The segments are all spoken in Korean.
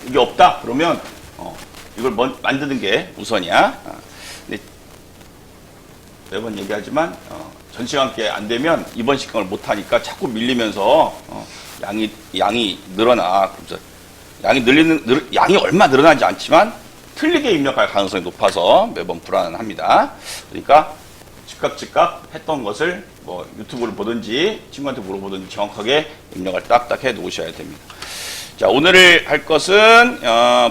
이게 없다? 그러면 이걸 만드는 게 우선이야. 근데 매번 얘기하지만 전시관계 안 되면 이번 시간을 못 하니까 자꾸 밀리면서 양이 늘어나. 그래서 양이 얼마 늘어나지 않지만 틀리게 입력할 가능성이 높아서 매번 불안합니다. 그러니까 즉각 했던 것을 뭐 유튜브를 보든지 친구한테 물어보든지 정확하게 입력을 딱딱 해 놓으셔야 됩니다. 자, 오늘 할 것은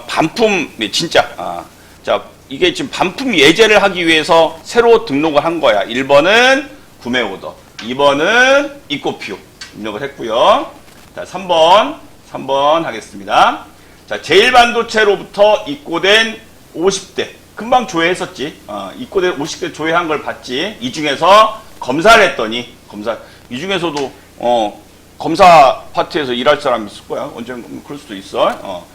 반품, 진짜 자, 이게 지금 반품 예제를 하기 위해서 새로 등록을 한 거야. 1번은 구매 오더, 2번은 입고표 입력을 했고요. 자, 3번 하겠습니다. 자, 제일반도체로부터 입고된 50대 금방 조회했었지. 입고된 50대 조회한 걸 봤지. 이 중에서 검사를 했더니 이 중에서도 검사 파트에서 일할 사람이 있을 거야. 언젠가 그럴 수도 있어.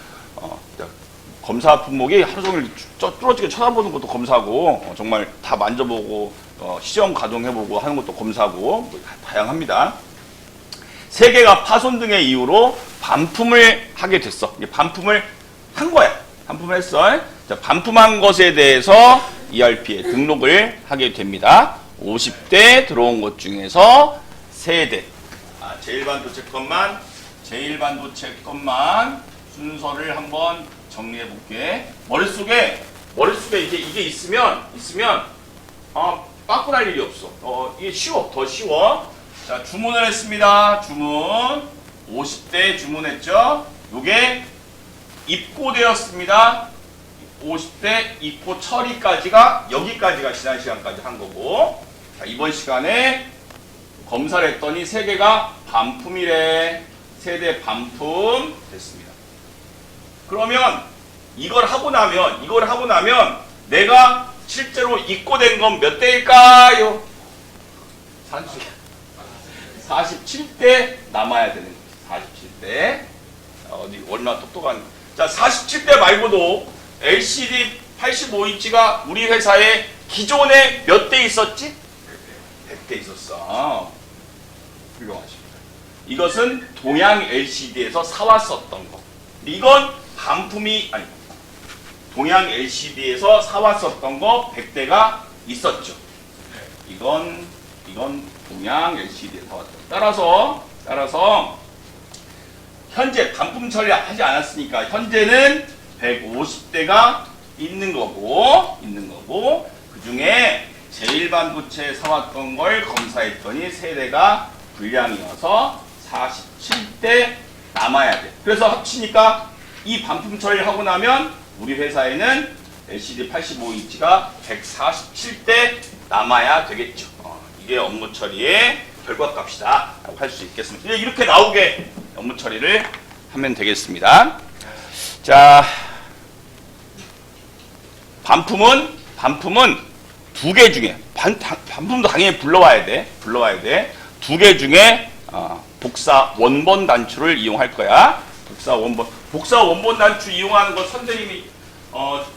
검사 품목이 하루 종일 뚫어지게 쳐다보는 것도 검사고, 정말 다 만져보고, 시험 가동해보고 하는 것도 검사고, 뭐 다양합니다. 세계가 파손 등의 이유로 반품을 하게 됐어. 반품을 한 거야. 반품을 했어. 자, 반품한 것에 대해서 ERP에 등록을 하게 됩니다. 50대 들어온 것 중에서 3대. 제일반도체 것만 순서를 한번 정리해 볼게. 머릿속에 이게 있으면 빠꾸날 일이 없어. 이게 더 쉬워. 자, 주문을 했습니다. 주문 50대 주문했죠. 요게 입고되었습니다. 50대 입고 처리까지가 여기까지가 지난 시간까지 한 거고, 자, 이번 시간에 검사를 했더니 3개가 반품이래. 3대 반품 됐습니다. 그러면 이걸 하고 나면 내가 실제로 입고된 건 몇 대일까요? 47대 남아야 되는 거예요. 47대. 어디 얼마나 똑똑한. 자, 47대 말고도 LCD 85인치가 우리 회사에 기존에 몇 대 있었지? 100대 있었어. 훌륭하십니다. 이것은 동양 LCD에서 사왔었던 거. 이건 반품이 아니고 동양 LCD에서 사왔었던 거 100대가 있었죠. 이건 동양 LCD에서 사왔던. 따라서 현재 반품 처리하지 않았으니까 현재는 150대가 있는 거고 그 중에 제일반도체 사왔던 걸 검사했더니 3대가 불량이어서 47대 남아야 돼. 그래서 합치니까 이 반품 처리를 하고 나면 우리 회사에는 LCD 85인치가 147대 남아야 되겠죠. 이게 업무 처리의 결과값이다 라고 할 수 있겠습니다. 이렇게 나오게 업무 처리를 하면 되겠습니다. 자, 반품은 2개 중에 반품도 당연히 불러와야 돼. 2개 중에 복사 원본 단추를 이용할 거야. 복사 원본 단추 이용하는 거 선생님이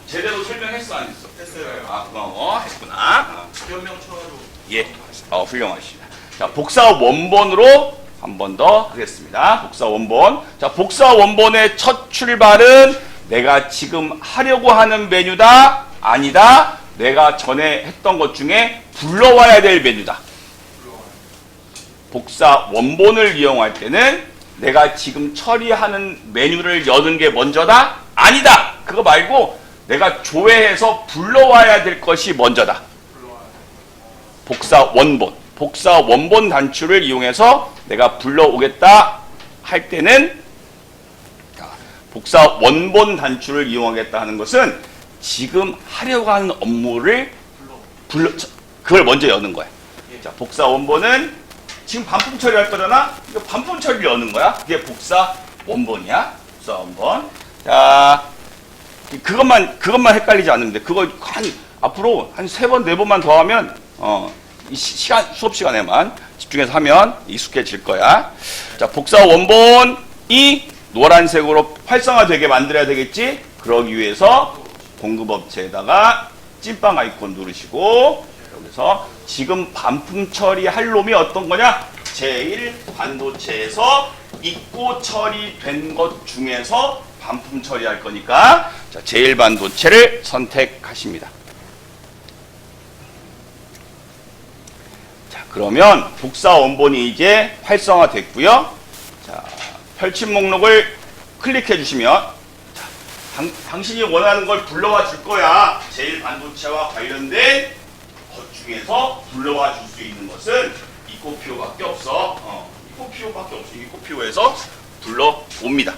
제대로 설명했어, 안 했어? 했어요. 고마워. 했구나. 변명처로. 예. 훌륭하십니다. 자, 복사 원본으로 한 번 더 하겠습니다. 복사 원본. 자, 복사 원본의 첫 출발은 내가 지금 하려고 하는 메뉴다? 아니다. 내가 전에 했던 것 중에 불러와야 될 메뉴다. 복사 원본을 이용할 때는 내가 지금 처리하는 메뉴를 여는 게 먼저다? 아니다. 그거 말고 내가 조회해서 불러와야 될 것이 먼저다. 복사 원본 단추를 이용해서 내가 불러오겠다 할 때는, 복사 원본 단추를 이용하겠다 하는 것은 지금 하려고 하는 업무를 그걸 먼저 여는 거야. 자, 복사 원본은 지금 반품 처리할 거잖아. 이거 반품 처리를 여는 거야. 그게 복사 원본이야. 복사 원본. 자, 그것만 헷갈리지 않으면 돼. 그거 앞으로 한 3번, 4번만 더 하면 이 수업 시간에만 집중해서 하면 익숙해질 거야. 자, 복사 원본이 노란색으로 활성화되게 만들어야 되겠지? 그러기 위해서 공급업체에다가 찐빵 아이콘 누르시고, 여기서 지금 반품 처리할 놈이 어떤 거냐? 제일 반도체에서 입고 처리된 것 중에서 반품 처리할 거니까 자, 제1반도체를 선택하십니다. 자, 그러면 복사 원본이 이제 활성화됐고요. 자, 펼친 목록을 클릭해 주시면 자, 당신이 원하는 걸 불러와 줄 거야. 제1반도체와 관련된 것 중에서 불러와 줄 수 있는 것은 이코피오밖에 없어. 이코피오밖에 없어. 이코피오에서 불러옵니다.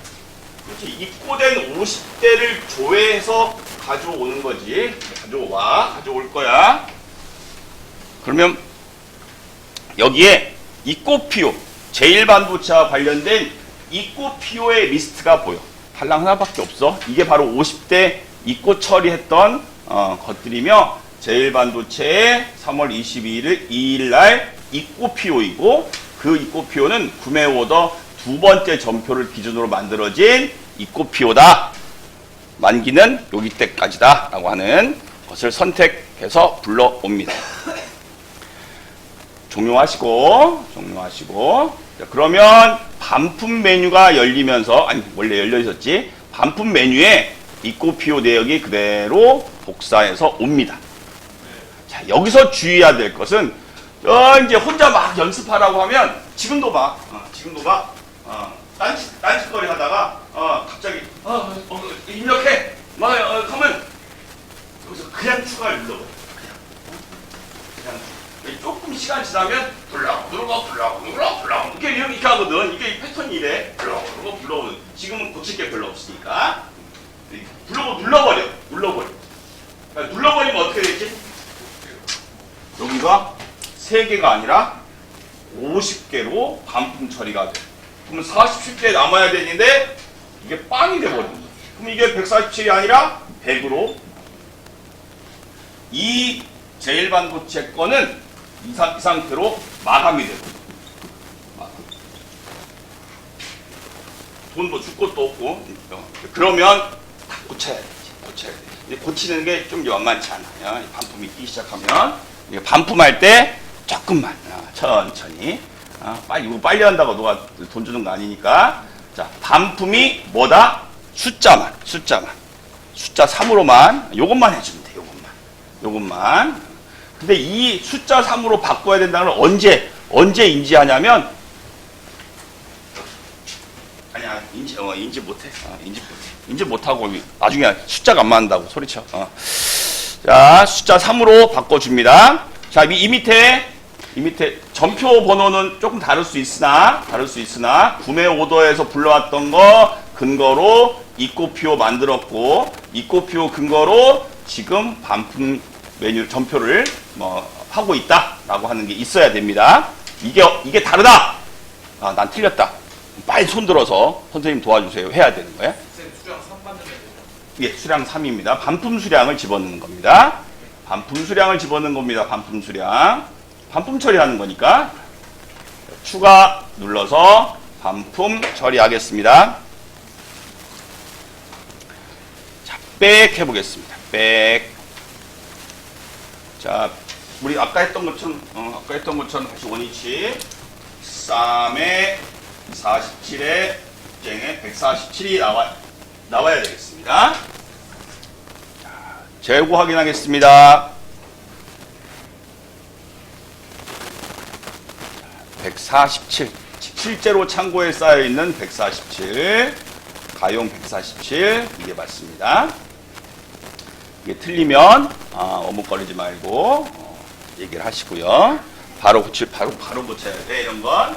그렇지. 입고된 50대를 조회해서 가져오는 거지. 가져올 거야. 그러면 여기에 이코피오, 제1반도체와 관련된 이코피오의 리스트가 보여. 달랑 하나밖에 없어. 이게 바로 50대 이코 처리했던 것들이며 제1반도체의 3월 2일 날 이코피오이고 그 이코피오는 구매 오더 두 번째 전표를 기준으로 만들어진 이코피오다. 만기는 여기 때까지다 라고 하는 것을 선택해서 불러옵니다. 종료하시고 자, 그러면 반품 메뉴가 열리면서 아니 원래 열려 있었지. 반품 메뉴에 이코피오 내역이 그대로 복사해서 옵니다. 자, 여기서 주의해야 될 것은 이제 혼자 막 연습하라고 하면 지금도 봐. 딴짓거리 하다가 갑자기 입력해. 그러면 여기서 그냥 추가를 눌러버려. 그냥 조금 시간 지나면 눌러 이렇게 하거든. 이게 패턴이 이래. 눌러. 지금은 고칠 게 별로 없으니까 눌러버려. 그러니까 눌러버리면 어떻게 되지? 여기가 3개가 아니라 50개로 반품 처리가 돼. 그러면 47개 남아야 되는데 이게 빵이 돼버린다. 그럼 이게 147이 아니라 100으로 이 제1반도체 거는 이 상태로 마감이 되고 돈도 줄 것도 없고 그러면 다 고쳐야 돼. 고치는 게 좀 만만치 않아요. 반품이 있기 시작하면 반품할 때 조금만 천천히 빨리 한다고 누가 돈 주는 거 아니니까. 자, 반품이 뭐다? 숫자 3으로만 요것만 해주면 돼. 요것만. 근데 이 숫자 3으로 바꿔야 된다는 걸 언제 인지하냐면 아니야 인지 못해. 인지 못하고 나중에 숫자가 안 맞는다고 소리쳐. 자, 숫자 3으로 바꿔줍니다. 자, 이 밑에 전표 번호는 조금 다를 수 있으나 구매 오더에서 불러왔던 거 근거로 이코피오 만들었고 이코피오 근거로 지금 반품 메뉴 전표를 하고 있다라고 하는 게 있어야 됩니다. 이게 다르다. 난 틀렸다. 빨리 손들어서 선생님 도와주세요. 해야 되는 거예요. 수량 3 받는 거죠? 예, 수량 3입니다. 반품 수량을 집어넣는 겁니다. 반품 처리하는 거니까 추가 눌러서 반품 처리하겠습니다. 자, 백 해보겠습니다. 백. 자, 우리 아까 했던 것처럼 다시 원위치 3에 47에 쟁에 147이 나와야 되겠습니다. 자, 재고 확인하겠습니다. 147. 실제로 창고에 쌓여있는 147. 가용 147. 이게 맞습니다. 이게 틀리면, 어묵거리지 말고, 얘기를 하시고요. 바로 고쳐야 돼, 이런 건.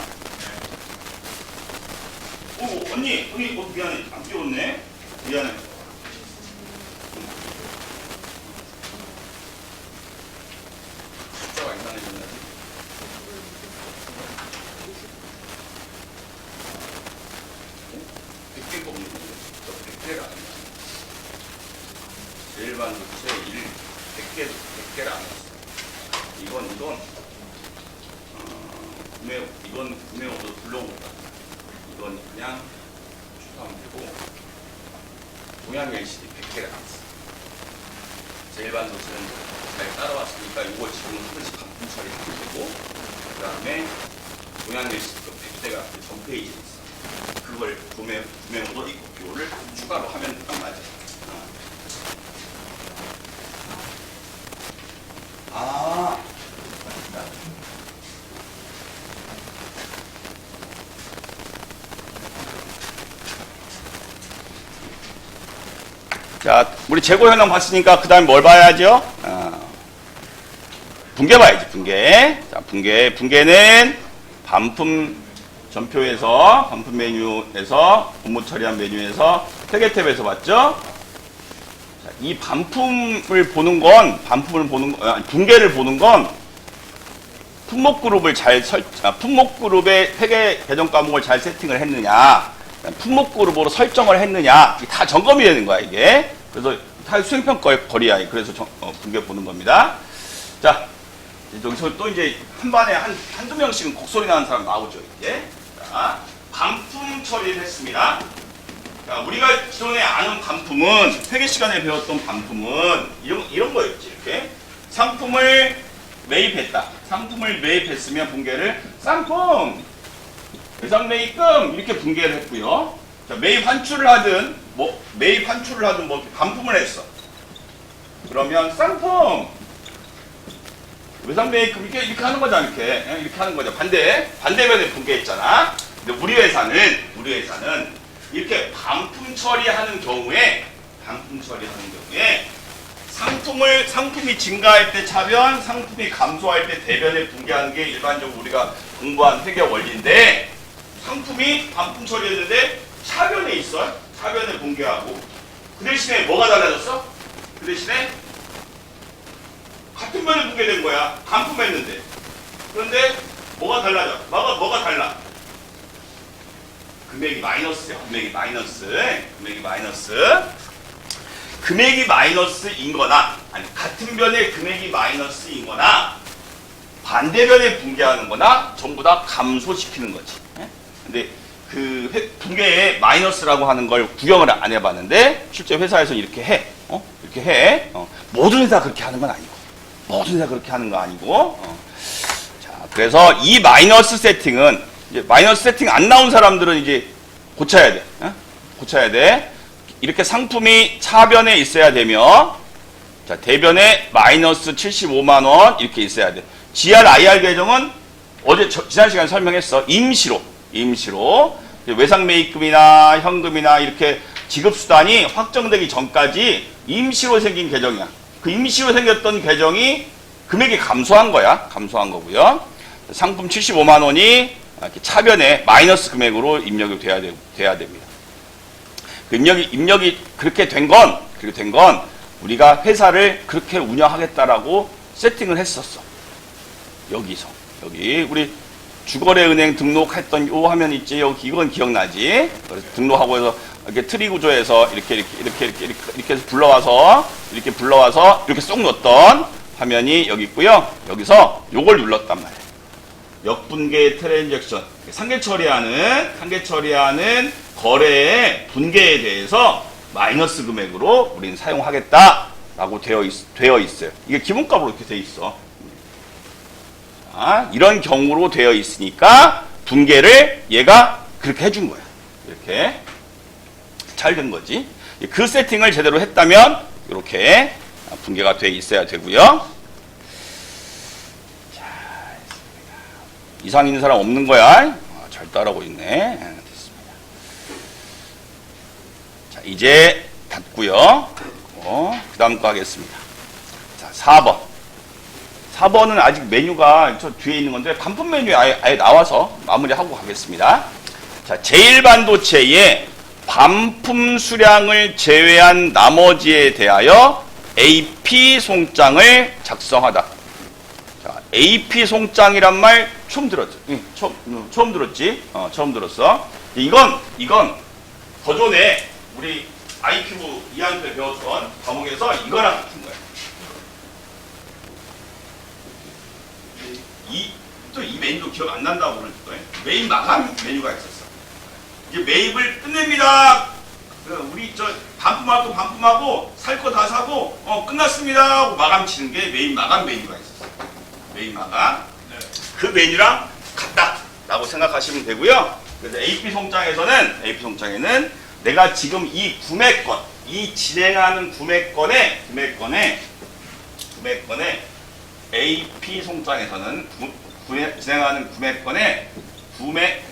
오, 언니, 미안해. 안 끼웠네. 미안해. 숫자가 이상해졌네. 제1반도체 100개를 안 했어. 이건 구매 오더 불러온다. 이건 그냥 추가하면 되고, 동양 LCD 100개를 안 했어. 제1반도체는 잘 따라왔으니까 이거 지금 하나씩 반품 처리하면 되고, 그 다음에 동양 LCD 100대가 전 페이지에 있어. 그걸 구매모도 있고 이거를 추가로 하면 딱 맞아요. 자, 우리 재고 현황 봤으니까 그 다음에 뭘 봐야죠? 분계 봐야지, 분계. 자, 분계는 반품 전표에서, 반품 메뉴에서, 업무 처리한 메뉴에서, 회계 탭에서 봤죠? 자, 이 반품을 보는 건, 분계를 보는 건, 품목 그룹을 품목 그룹의 회계 계정 과목을 잘 세팅을 했느냐, 품목 그룹으로 설정을 했느냐, 다 점검이 되는 거야, 이게. 그래서 다 수행평가 거리야. 그래서 분계 보는 겁니다. 자, 여기서 또 이제 한 반에 한두 명씩은 곡소리 나는 사람 나오죠, 이게. 자, 반품 처리를 했습니다. 자, 우리가 기존에 아는 반품은, 회계 시간에 배웠던 반품은 이런 거였지, 이렇게. 상품을 매입했다. 상품을 매입했으면 분계를 상품! 외상 매입금! 이렇게 분계를 했고요. 자, 매입 환출을 하든, 반품을 했어. 그러면 상품! 외상 매입금 이렇게 하는 거잖아, 이렇게 하는 거죠. 반대면에 분계했잖아. 근데 우리 회사는 이렇게 반품 처리하는 경우에 상품이 증가할 때 차변, 상품이 감소할 때 대변에 분계하는 게 일반적으로 우리가 공부한 회계 원리인데, 상품이 반품 처리했는데 차변에 있어. 차변에 분계하고. 그 대신에 뭐가 달라졌어? 그 대신에 같은 변에 분계된 거야. 반품했는데. 그런데 뭐가 달라져? 뭐가 달라? 금액이 마이너스야. 금액이 마이너스인 거나, 아니, 같은 변에 금액이 마이너스인 거나, 반대변에 분계하는 거나, 전부 다 감소시키는 거지. 근데 그 분계에 마이너스라고 하는 걸 구경을 안 해봤는데, 실제 회사에서 이렇게 해. 모든 회사 그렇게 하는 건 아니고. 자, 그래서 이 마이너스 세팅은, 이제 마이너스 세팅 안 나온 사람들은 이제 고쳐야 돼. 이렇게 상품이 차변에 있어야 되며, 자, 대변에 마이너스 75만원 이렇게 있어야 돼. GR, IR 계정은 어제 지난 시간에 설명했어. 임시로 외상 매입금이나 현금이나 이렇게 지급수단이 확정되기 전까지 임시로 생긴 계정이야. 그 임시로 생겼던 계정이 금액이 감소한 거고요. 상품 75만원이 이렇게 차변에 마이너스 금액으로 입력이 돼야 됩니다. 그 입력이 그렇게 된 건 우리가 회사를 그렇게 운영하겠다라고 세팅을 했었어. 여기 우리 주거래은행 등록했던 요 화면 있지? 이건 기억나지? 그래서 등록하고 해서 이렇게 트리 구조에서 이렇게 해서 불러와서 이렇게 쏙 넣었던 화면이 여기 있고요. 여기서 요걸 눌렀단 말이에요. 역분계 트랜잭션, 상계 처리하는 거래의 분계에 대해서 마이너스 금액으로 우리는 사용하겠다라고 되어 있어요. 이게 기본값으로 이렇게 되어 있어. 자, 이런 경우로 되어 있으니까 분계를 얘가 그렇게 해준 거야. 이렇게 잘 된 거지. 그 세팅을 제대로 했다면 이렇게 분계가 돼 있어야 되고요. 자, 이상 있는 사람 없는 거야. 잘 따라오고 있네. 됐습니다. 자, 이제 닫고요. 그 다음 거 하겠습니다. 자, 4번은 아직 메뉴가 저 뒤에 있는 건데 반품 메뉴에 아예 나와서 마무리하고 가겠습니다. 자, 제1반도체의 반품 수량을 제외한 나머지에 대하여 AP 송장을 작성하다. 자, AP 송장이란 말 처음 들었지? 응, 처음 들었지? 처음 들었어. 이건 더 전에 우리 IQ 2학년 때 배웠던 과목에서 이거랑 같은 거야. 또 이 메뉴도 기억 안 난다고 그럴 거예요. 매입 마감 메뉴가 있었어. 이제 매입을 끝냅니다. 우리 반품할 거 반품하고 살 거 다 사고 끝났습니다 하고 마감 치는 게 매입 마감 메뉴가 있었어. 매입 마감. 네. 그 메뉴랑 같다라고 생각하시면 되고요. 그래서 AP 송장에는 내가 지금 이 구매권, 이 진행하는 구매권에 AP 송장에서는 진행하는 구매권의 구매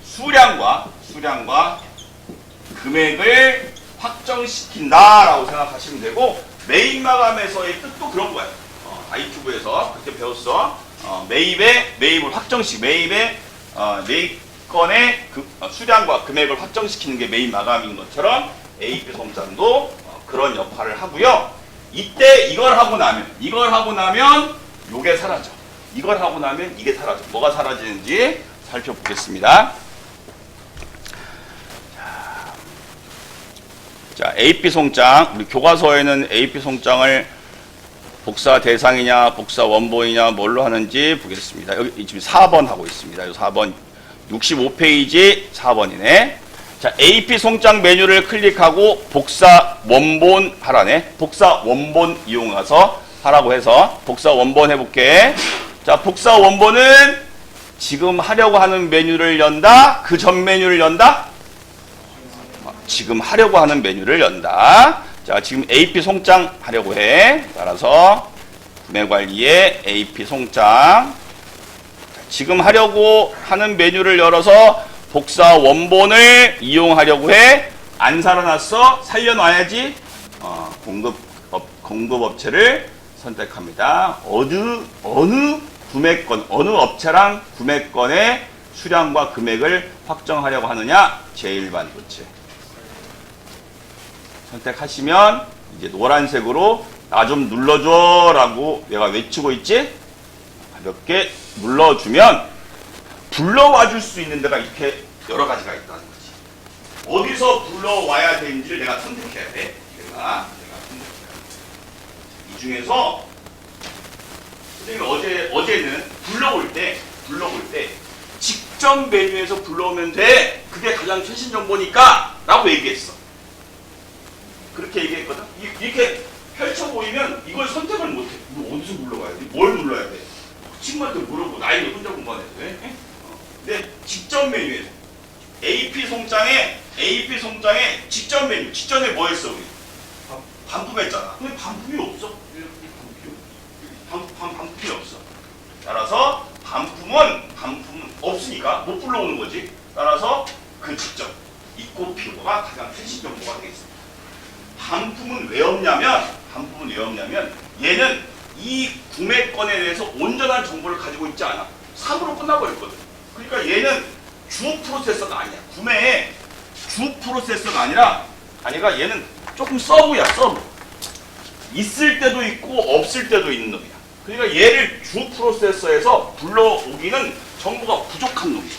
수량과 금액을 확정시킨다라고 생각하시면 되고, 매입 마감에서의 뜻도 그런 거예요. 아이큐브에서 그렇게 배웠어. 매입을 매입건의 수량과 금액을 확정시키는 게 매입 마감인 것처럼 AP 송장도 그런 역할을 하고요. 이때 이걸 하고 나면 요게 사라져. 이걸 하고 나면 이게 사라져. 뭐가 사라지는지 살펴보겠습니다. 자, AP 송장. 우리 교과서에는 AP 송장을 복사 대상이냐, 복사 원본이냐, 뭘로 하는지 보겠습니다. 여기 지금 4번 하고 있습니다. 4번 65페이지 4번이네. 자, AP 송장 메뉴를 클릭하고 복사 원본 하라네. 복사 원본 이용해서 하라고 해서 복사 원본 해볼게. 자, 복사 원본은 지금 하려고 하는 메뉴를 연다? 그 전 메뉴를 연다? 지금 하려고 하는 메뉴를 연다. 자, 지금 AP 송장 하려고 해. 따라서 구매관리에 AP 송장. 지금 하려고 하는 메뉴를 열어서 복사 원본을 이용하려고 해. 안 살아났어? 살려놔야지. 공급업체를 선택합니다. 어느 구매권, 어느 업체랑 구매권의 수량과 금액을 확정하려고 하느냐? 제1반도체. 선택하시면 이제 노란색으로 나 좀 눌러줘 라고 내가 외치고 있지? 가볍게 눌러주면 불러와 줄 수 있는 데가 이렇게 여러 가지가 있다는 거지. 어디서 불러와야 되는지를 내가 선택해야 돼. 내가 선택해야 돼. 이 중에서 선생님이 어제는 불러올 때 직전 메뉴에서 불러오면 돼. 그게 가장 최신 정보니까 라고 얘기했어. 그렇게 얘기했거든. 이렇게 펼쳐 보이면 이걸 선택을 못해. 이거 어디서 불러가야 돼? 뭘 눌러야 돼? 친구한테 물어보고 나이를 혼자 공부하는 데. 근데 직전 메뉴에서 AP 송장에 직전 메뉴, 직전에 뭐 했어 우리? 반품했잖아. 근데 반품이 없어. 반품이 없어. 따라서 반품은 없으니까 못 불러오는 거지. 따라서 그 직전 있고 필요가 가장 최신 정보가 되겠습니다. 반품은 왜 없냐면 얘는 이 구매권에 대해서 온전한 정보를 가지고 있지 않아. 3으로 끝나버렸거든. 그러니까 얘는 주 프로세서가 아니야. 구매의 주 프로세서가 아니라 얘는 조금 서브야. 서브. 있을 때도 있고 없을 때도 있는 놈이야. 그러니까 얘를 주 프로세서에서 불러오기는 정보가 부족한 놈이야.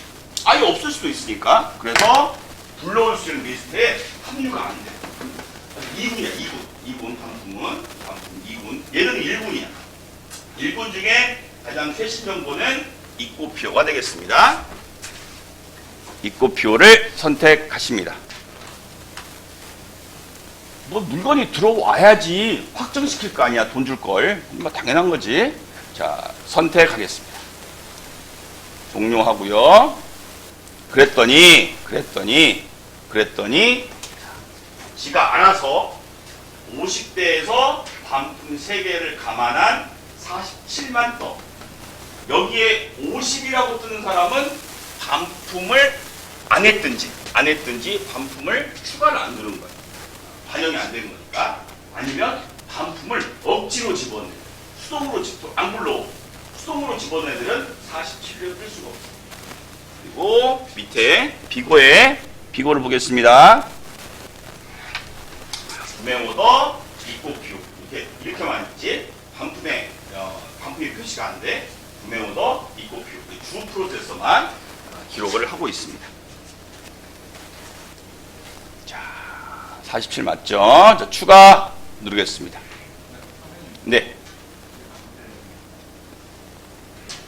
아예 없을 수도 있으니까. 그래서 불러올 수 있는 리스트에 합류가 안 돼. 2군이야. 2군 반품은 2군. 얘는 1군이야. 1군 중에 가장 최신 정보는 입고표가 되겠습니다. 입고표를 선택하십니다. 뭐 물건이 들어와야지 확정시킬 거 아니야. 돈 줄 걸. 뭐 당연한 거지. 자, 선택하겠습니다. 종료하고요. 그랬더니 지가 알아서 50대에서 반품 3개를 감안한 47만 떠. 여기에 50이라고 뜨는 사람은 반품을 안 했든지 반품을 추가를 안 누른 거예요. 반영이 안 되는 거니까. 아니면 반품을 억지로 집어넣는, 안 불러오고 수동으로 집어넣는 애들은 47을 뜰 수가 없어요. 그리고 밑에 비고를 보겠습니다. 구매오더, 입고표 이렇게만 있지. 반품이 표시가 안 돼. 구매오더, 입고표 주 프로세서만 기록을 하고 있습니다. 자, 47 맞죠? 자, 추가 누르겠습니다. 네.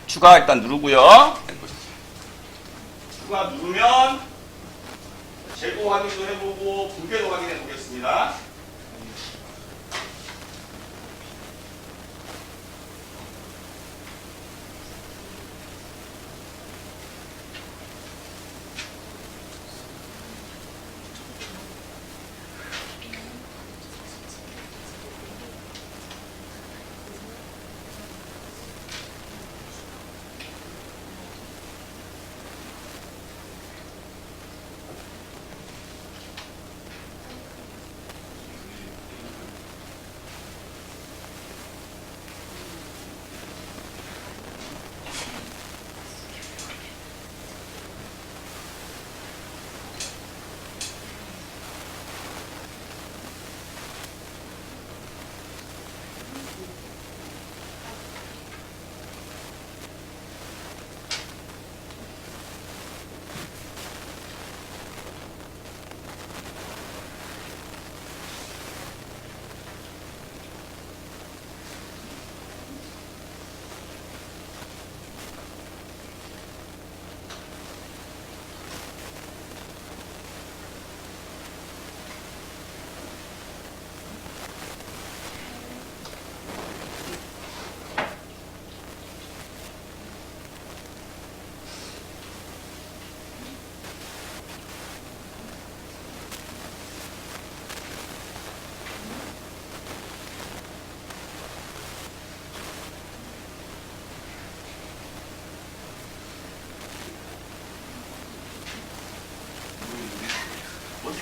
추가 일단 누르고요. 추가 누르면 재고 확인도 해보고 붕괴도 확인해 보겠습니다.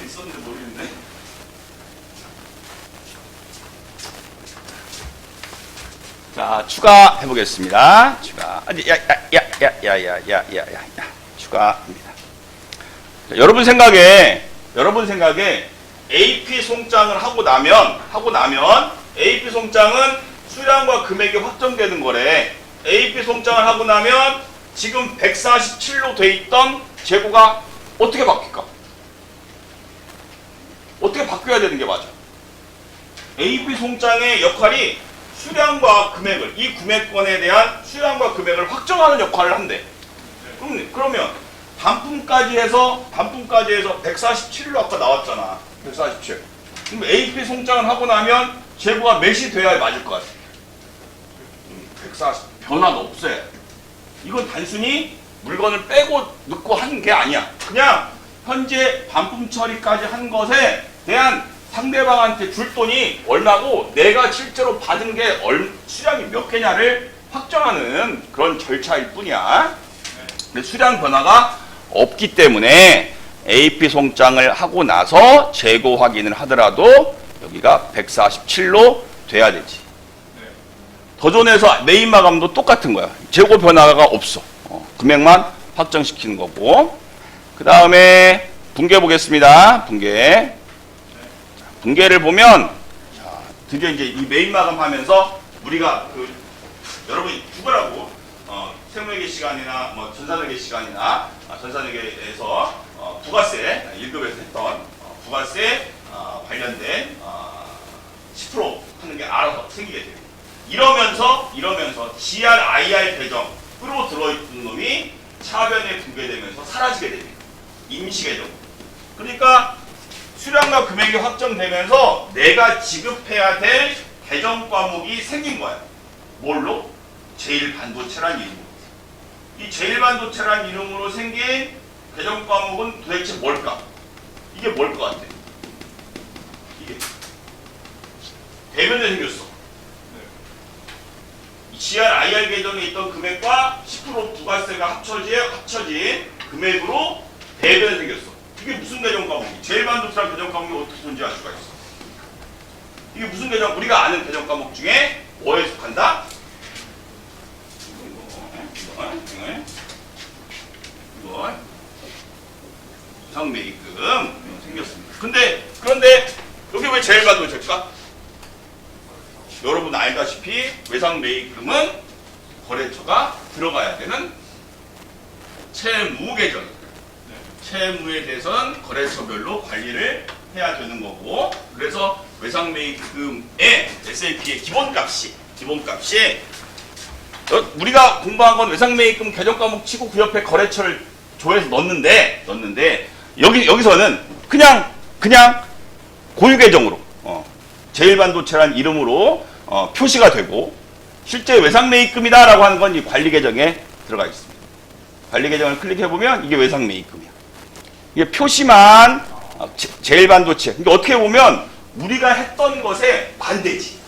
있었는데 모르겠네. 자, 추가해 보겠습니다. 추가. 추가입니다. 자, 여러분 생각에 AP 송장을 하고 나면 AP 송장은 수량과 금액이 확정되는 거래. AP 송장을 하고 나면 지금 147로 돼 있던 재고가 어떻게 바뀔까? 어떻게 바뀌어야 되는 게 맞아? AP 송장의 역할이 수량과 금액을, 이 구매권에 대한 수량과 금액을 확정하는 역할을 한대. 그러면 반품까지 해서 147로 아까 나왔잖아. 147. 그럼 AP 송장을 하고 나면 재고가 몇이 돼야 맞을 것 같아? 140. 변화가 없어야 돼. 이건 단순히 물건을 빼고 넣고 하는 게 아니야. 그냥 현재 반품 처리까지 한 것에 대한 상대방한테 줄 돈이 얼마고 내가 실제로 받은 게 수량이 몇 개냐를 확정하는 그런 절차일 뿐이야. 근데 수량 변화가 없기 때문에 AP 송장을 하고 나서 재고 확인을 하더라도 여기가 147로 돼야 되지. 더존에서 메인 마감도 똑같은 거야. 재고 변화가 없어. 금액만 확정시키는 거고. 그 다음에 분계 보겠습니다. 분계를 보면, 자, 드디어 이제 이 메인 마감하면서 우리가 여러분이 죽으라고 생물회계 시간이나 뭐 전산회계 시간이나 전산회계에서 부가세 1급에서 했던 부가세 관련된 10% 하는 게 알아서 생기게 돼요. 이러면서 GRIR 계정으로 들어있던 놈이 차변에 분괴되면서 사라지게 됩니다. 임시계정. 그러니까 수량과 금액이 확정되면서 내가 지급해야 될 계정 과목이 생긴 거야. 뭘로? 제1반도체란 이름으로. 이 제1반도체란 이름으로 생긴 계정 과목은 도대체 뭘까? 이게 뭘 것 같아? 이게 대변에 생겼어. GRIR 계정에 있던 금액과 10% 부가세가 합쳐진 금액으로 대변에 생겼어. 이게 무슨 계정 과목이? 제1반도체란 계정 과목이 어떻게 존재할 수가 있어? 이게 무슨 계정? 우리가 아는 계정 과목 중에 뭐에 속한다? 이거 상매입금 생겼습니다. 그런데 여기 왜 제1반도체일까? 여러분 알다시피 외상매입금은 거래처가 들어가야 되는 채무 계정입니다. 채무에 대해서는 거래처별로 관리를 해야 되는 거고, 그래서 외상매입금의 SAP의 기본값이 우리가 공부한 건 외상매입금 계정 과목 치고 그 옆에 거래처를 조회해서 넣는데 여기서는 그냥 고유 계정으로 제1반도체란 이름으로 표시가 되고, 실제 외상매입금이다라고 하는 건 이 관리 계정에 들어가 있습니다. 관리 계정을 클릭해보면 이게 외상매입금이야. 이게 표시만 제1반도체. 그러니까 어떻게 보면 우리가 했던 것에 반대지.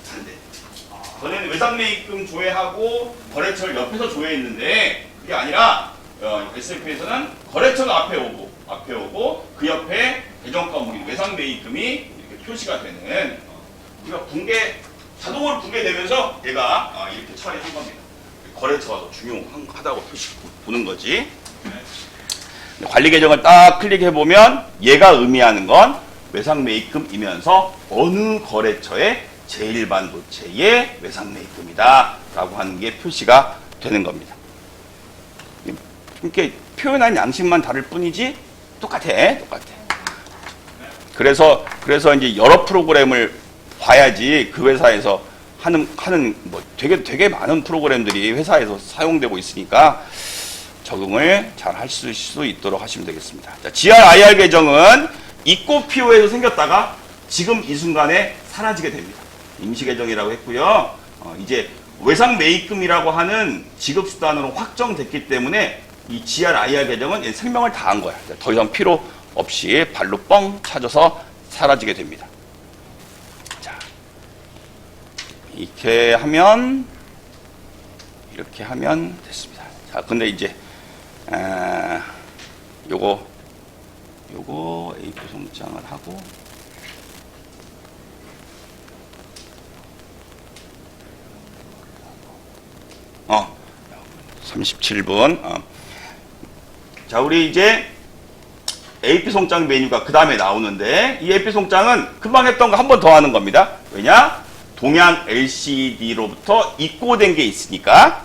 전에는 외상매입금 조회하고 거래처를 옆에서 조회했는데 그게 아니라 SAP에서는 거래처가 앞에 오고 그 옆에 계정 과목인 외상매입금이 이렇게 표시가 되는, 우리가 자동으로 분괴되면서 얘가 이렇게 처리한 겁니다. 거래처가 더 중요하다고 보는 거지. 관리 계정을 딱 클릭해보면 얘가 의미하는 건 외상매입금이면서 어느 거래처의 제1반도체의 외상매입금이다 라고 하는 게 표시가 되는 겁니다. 이렇게 표현한 양식만 다를 뿐이지 똑같아. 그래서 이제 여러 프로그램을 봐야지 그 회사에서 하는 뭐 되게 많은 프로그램들이 회사에서 사용되고 있으니까 적응을 잘 할 수 있도록 하시면 되겠습니다. 자, GRIR 계정은 입고 PO에서 생겼다가 지금 이 순간에 사라지게 됩니다. 임시 계정이라고 했고요. 이제 외상매입금이라고 하는 지급수단으로 확정됐기 때문에 이 GRIR 계정은 생명을 다한 거야. 더 이상 필요 없이 발로 뻥 차져서 사라지게 됩니다. 자, 이렇게 하면 됐습니다. 자, 근데 이제 요거 요거 AP 송장을 하고 37분. 자, 우리 이제 AP 송장 메뉴가 그 다음에 나오는데, 이 AP 송장은 금방 했던 거 한 번 더 하는 겁니다. 왜냐? 동양 LCD로부터 입고된 게 있으니까,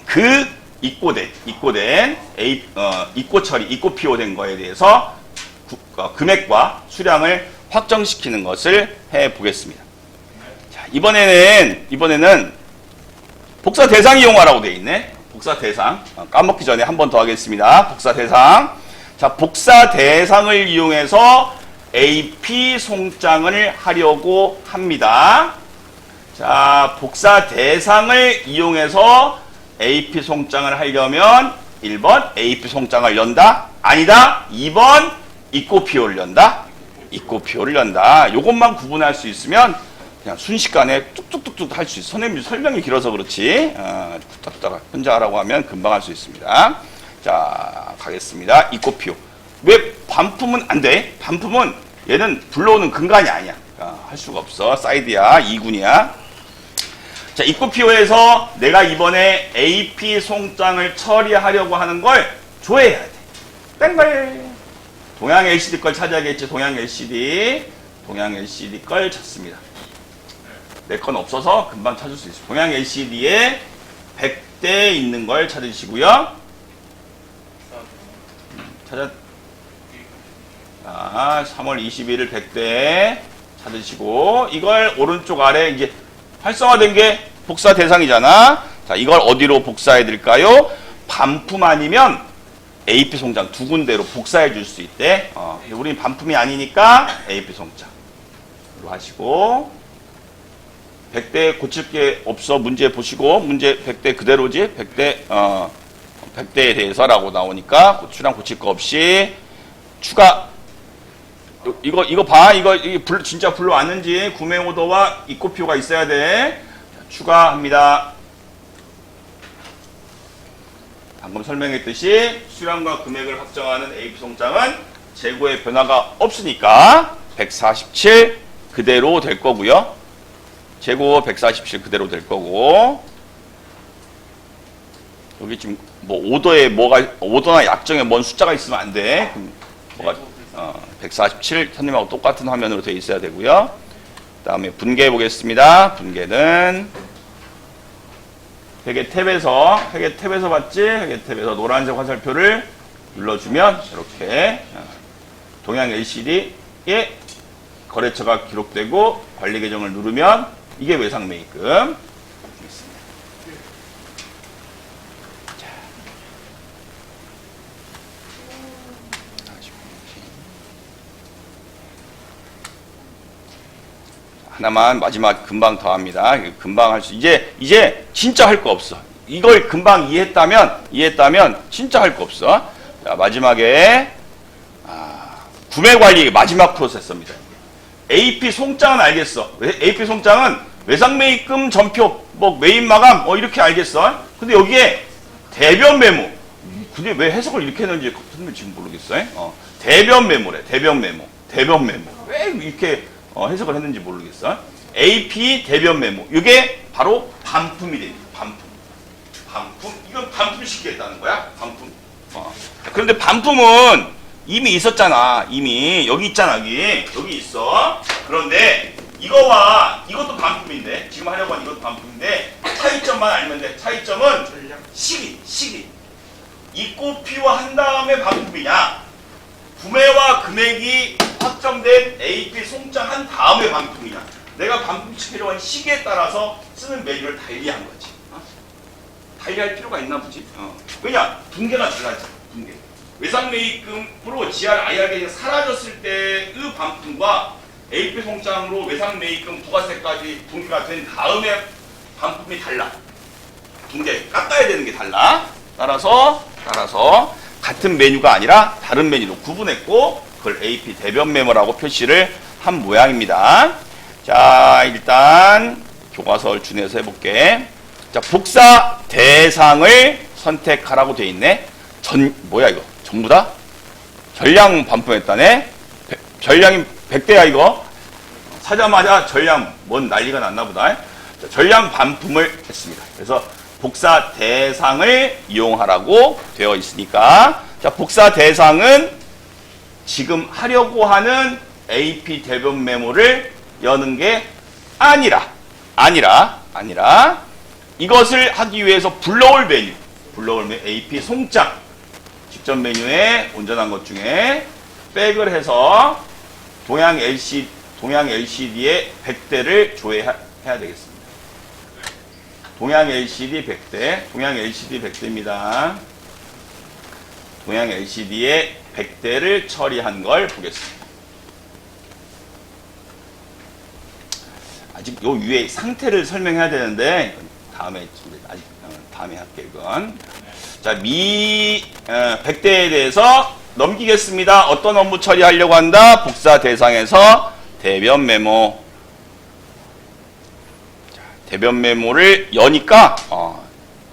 그 입고된 입고 처리, 입고 PO된 거에 대해서 금액과 수량을 확정시키는 것을 해 보겠습니다. 자, 이번에는 복사 대상 이용하라고 되어 있네. 복사 대상. 까먹기 전에 한 번 더 하겠습니다. 복사 대상. 자, 복사 대상을 이용해서 AP 송장을 하려고 합니다. 자, 복사 대상을 이용해서 AP 송장을 하려면 1번 AP 송장을 연다? 아니다. 2번 입고 PO를 연다? 입고 PO를 연다. 요것만 구분할 수 있으면 그냥 순식간에 뚝뚝뚝뚝 할 수 있어. 선생님 설명이 길어서 그렇지. 뚝뚝뚝 혼자 하라고 하면 금방 할 수 있습니다. 자, 가겠습니다. 입고 PO. 왜 반품은 안 돼? 반품은 얘는 불러오는 근간이 아니야. 할 수가 없어. 사이드야. 2군이야. 자, 입고 PO에서 내가 이번에 AP 송장을 처리하려고 하는 걸 조회해야 돼. 땡글. 동양 LCD 걸 찾아야겠지. 동양 LCD 걸 찾습니다. 내 건 없어서 금방 찾을 수 있어. 동양 LCD에 100대 있는 걸 찾으시고요. 자, 3월 21일 100대 찾으시고, 이걸 오른쪽 아래 이제 활성화된 게 복사 대상이잖아. 자, 이걸 어디로 복사해 드릴까요? 반품 아니면 AP 송장 두 군데로 복사해 줄 수 있대. 우린 반품이 아니니까 AP 송장으로 하시고, 100대 고칠 게 없어. 문제 보시고, 문제 100대 그대로지. 100대에 대해서라고 나오니까 수량 고칠 거 없이 추가. 이거 봐. 이거 진짜 불러왔는지 구매 오더와 입고 PO가 있어야 돼. 자, 추가합니다. 방금 설명했듯이 수량과 금액을 확정하는 AP 송장은 재고의 변화가 없으니까 147 그대로 될 거고요. 재고 147 그대로 될 거고, 여기 지금 뭐 오더나 약정에 뭔 숫자가 있으면 안 돼. 뭐가 147 선생님하고 똑같은 화면으로 되어 있어야 되고요. 그 다음에 분개해 보겠습니다. 분개는 회계 탭에서 봤지? 회계 탭에서 노란색 화살표를 눌러주면 이렇게 동양 LCD에 거래처가 기록되고 관리 계정을 누르면 이게 외상 매입금. 하나만 마지막 금방 더 합니다. 금방 할 수, 이제 진짜 할 거 없어. 이걸 금방 이해했다면 진짜 할 거 없어. 자, 마지막에 구매 관리 마지막 프로세서입니다. AP 송장은 알겠어. AP 송장은 외상 매입금 전표, 뭐 매입 마감, 이렇게 알겠어. 근데 여기에 대변 메모. 근데 왜 해석을 이렇게 했는지 선생님 지금 모르겠어요. 대변 메모래. 대변 메모. 왜 이렇게 해석을 했는지 모르겠어. AP 대변 메모. 이게 바로 반품이 됩니다. 반품. 이건 반품 시키겠다는 거야. 반품. 그런데 반품은 이미 있었잖아. 이미 여기 있잖아. 여기 있어. 그런데 이것도 반품인데, 지금 하려고 하는 이것도 반품인데, 차이점만 알면 돼. 차이점은 시기. 입고 PO한 다음에 반품이냐, 구매와 금액이 확정된 AP 송장 한 다음에 반품이냐. 내가 반품시키려고 하는 시기에 따라서 쓰는 메뉴를 달리한 거지. 달리할 필요가 있나 보지. 왜냐? 분계가 달라져. 분계. 외상 매입금으로 GR, IR이 사라졌을 때의 반품과 AP 송장으로 외상 매입금 부가세까지 분계가 된 다음에 반품이 달라. 분계 깎아야 되는 게 달라. 따라서 같은 메뉴가 아니라 다른 메뉴로 구분했고, 그걸 AP 대변 메모라고 표시를 한 모양입니다. 자, 일단 교과서를 준해서 해볼게. 자, 복사 대상을 선택하라고 돼 있네. 뭐야 이거? 전부 다? 전량 반품했다네? 전량이 100대야, 이거? 사자마자 전량, 뭔 난리가 났나 보다. 자, 전량 반품을 했습니다. 그래서 복사 대상을 이용하라고 되어 있으니까, 자, 복사 대상은 지금 하려고 하는 AP 대변 메모를 여는 게 아니라 이것을 하기 위해서 불러올 메뉴 AP 송장 직전 메뉴에 온전한 것 중에 백을 해서 동양 LCD에 100대를 조회해야 되겠습니다. 동양 LCD 100대, 동양 LCD 100대입니다. 동양 LCD에 100대를 처리한 걸 보겠습니다. 아직 요 위에 상태를 설명해야 되는데 다음에 아직 다음에 할게요. 이건 자 100대에 대해서 넘기겠습니다. 어떤 업무 처리하려고 한다? 복사 대상에서 대변 메모. 자, 대변 메모를 여니까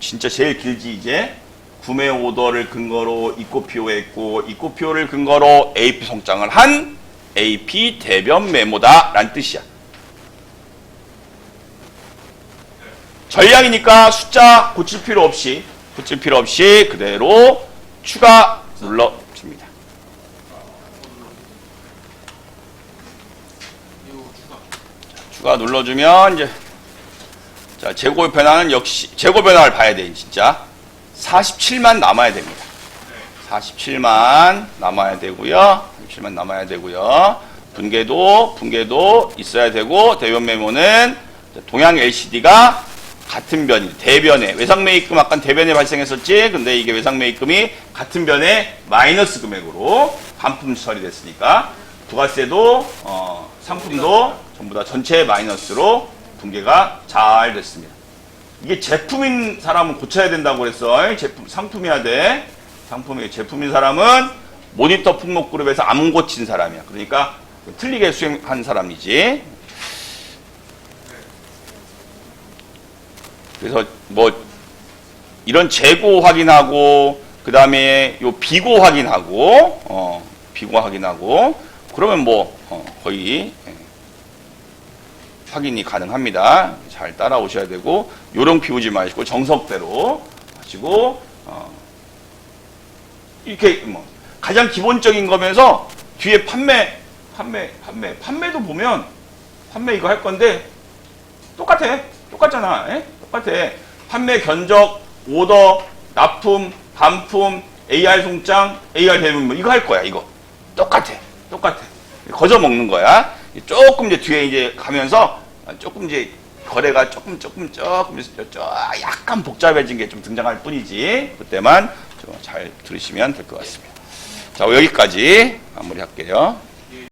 진짜 제일 길지 이제 구매 오더를 근거로 입고표했고 입고표를 근거로 AP 송장을 한 AP 대변 메모다 라는 뜻이야. 전량이니까 숫자 고칠 필요 없이 그대로 추가 눌러줍니다. 추가 눌러주면 이제 자 재고 변화는 역시 재고 변화를 봐야 돼. 진짜 47만 남아야 됩니다. 47만 남아야 되고요. 47만 남아야 되고요. 분계도 있어야 되고 대변 메모는 동양 LCD가 같은 변이 대변에 외상 매입금 아까 대변에 발생했었지. 근데 이게 외상 매입금이 같은 변에 마이너스 금액으로 반품 처리됐으니까 부가세도 상품도 전부 다 전체 마이너스로 분계가 잘 됐습니다. 이게 제품인 사람은 고쳐야 된다고 그랬어. 상품이어야 돼. 제품인 사람은 모니터 품목 그룹에서 안 고친 사람이야. 그러니까 틀리게 수행한 사람이지. 그래서 뭐 이런 재고 확인하고 그 다음에 요 비고 확인하고 그러면 뭐 거의 확인이 가능합니다. 잘 따라오셔야 되고 요령 피우지 마시고 정석대로 하시고 이렇게 뭐 가장 기본적인 거면서 뒤에 판매도 보면 판매 이거 할 건데 똑같잖아. 똑같아. 판매 견적, 오더, 납품, 반품, AR 송장, AR 대문 이거 할 거야. 이거 똑같아. 거저 먹는 거야. 조금 이제 뒤에 이제 가면서 조금 이제 거래가 조금 약간 복잡해진 게 좀 등장할 뿐이지. 그때만 좀 잘 들으시면 될 것 같습니다. 자, 여기까지 마무리할게요.